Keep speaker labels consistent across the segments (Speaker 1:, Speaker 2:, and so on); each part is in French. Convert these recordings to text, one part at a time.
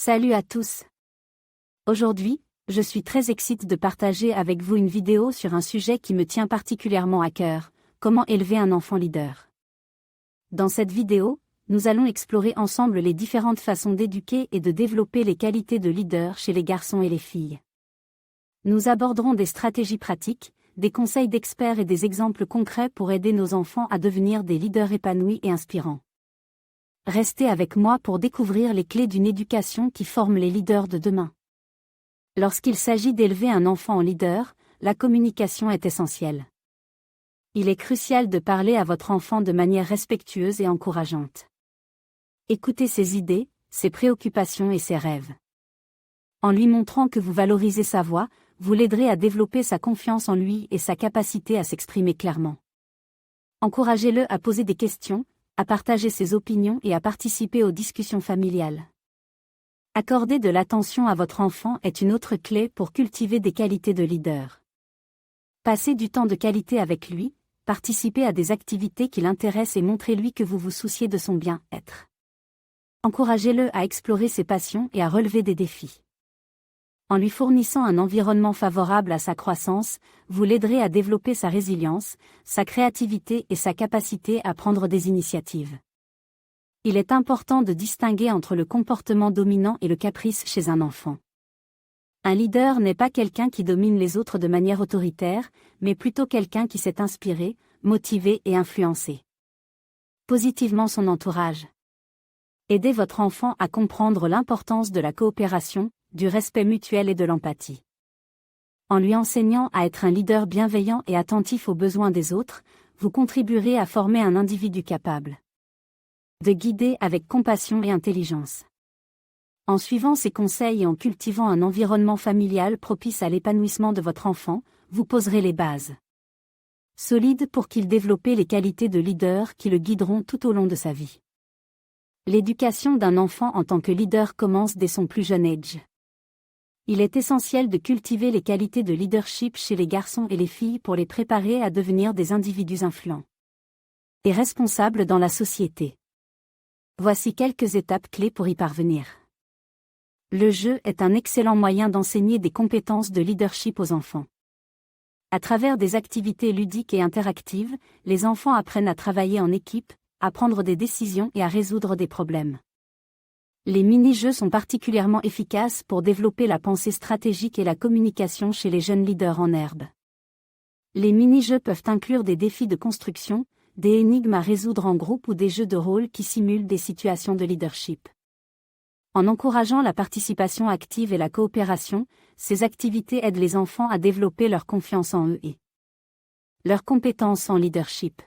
Speaker 1: Salut à tous. Aujourd'hui, je suis très excitée de partager avec vous une vidéo sur un sujet qui me tient particulièrement à cœur, comment élever un enfant leader. Dans cette vidéo, nous allons explorer ensemble les différentes façons d'éduquer et de développer les qualités de leader chez les garçons et les filles. Nous aborderons des stratégies pratiques, des conseils d'experts et des exemples concrets pour aider nos enfants à devenir des leaders épanouis et inspirants. Restez avec moi pour découvrir les clés d'une éducation qui forme les leaders de demain. Lorsqu'il s'agit d'élever un enfant en leader, la communication est essentielle. Il est crucial de parler à votre enfant de manière respectueuse et encourageante. Écoutez ses idées, ses préoccupations et ses rêves. En lui montrant que vous valorisez sa voix, vous l'aiderez à développer sa confiance en lui et sa capacité à s'exprimer clairement. Encouragez-le à poser des questions, à partager ses opinions et à participer aux discussions familiales. Accorder de l'attention à votre enfant est une autre clé pour cultiver des qualités de leader. Passez du temps de qualité avec lui, participez à des activités qui l'intéressent et montrez-lui que vous vous souciez de son bien-être. Encouragez-le à explorer ses passions et à relever des défis. En lui fournissant un environnement favorable à sa croissance, vous l'aiderez à développer sa résilience, sa créativité et sa capacité à prendre des initiatives. Il est important de distinguer entre le comportement dominant et le caprice chez un enfant. Un leader n'est pas quelqu'un qui domine les autres de manière autoritaire, mais plutôt quelqu'un qui sait inspirer, motiver et influencer positivement son entourage. Aidez votre enfant à comprendre l'importance de la coopération, du respect mutuel et de l'empathie. En lui enseignant à être un leader bienveillant et attentif aux besoins des autres, vous contribuerez à former un individu capable de guider avec compassion et intelligence. En suivant ces conseils et en cultivant un environnement familial propice à l'épanouissement de votre enfant, vous poserez les bases solides pour qu'il développe les qualités de leader qui le guideront tout au long de sa vie. L'éducation d'un enfant en tant que leader commence dès son plus jeune âge. Il est essentiel de cultiver les qualités de leadership chez les garçons et les filles pour les préparer à devenir des individus influents et responsables dans la société. Voici quelques étapes clés pour y parvenir. Le jeu est un excellent moyen d'enseigner des compétences de leadership aux enfants. À travers des activités ludiques et interactives, les enfants apprennent à travailler en équipe, à prendre des décisions et à résoudre des problèmes. Les mini-jeux sont particulièrement efficaces pour développer la pensée stratégique et la communication chez les jeunes leaders en herbe. Les mini-jeux peuvent inclure des défis de construction, des énigmes à résoudre en groupe ou des jeux de rôle qui simulent des situations de leadership. En encourageant la participation active et la coopération, ces activités aident les enfants à développer leur confiance en eux et leurs compétences en leadership.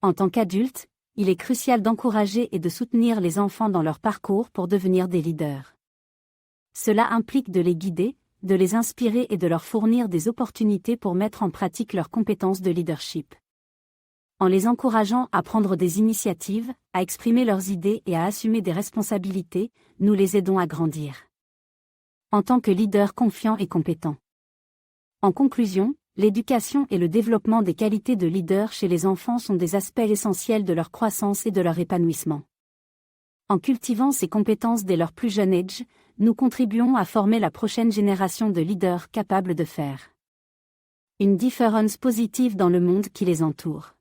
Speaker 1: En tant qu'adulte, il est crucial d'encourager et de soutenir les enfants dans leur parcours pour devenir des leaders. Cela implique de les guider, de les inspirer et de leur fournir des opportunités pour mettre en pratique leurs compétences de leadership. En les encourageant à prendre des initiatives, à exprimer leurs idées et à assumer des responsabilités, nous les aidons à grandir en tant que leaders confiants et compétents. En conclusion, l'éducation et le développement des qualités de leader chez les enfants sont des aspects essentiels de leur croissance et de leur épanouissement. En cultivant ces compétences dès leur plus jeune âge, nous contribuons à former la prochaine génération de leaders capables de faire une différence positive dans le monde qui les entoure.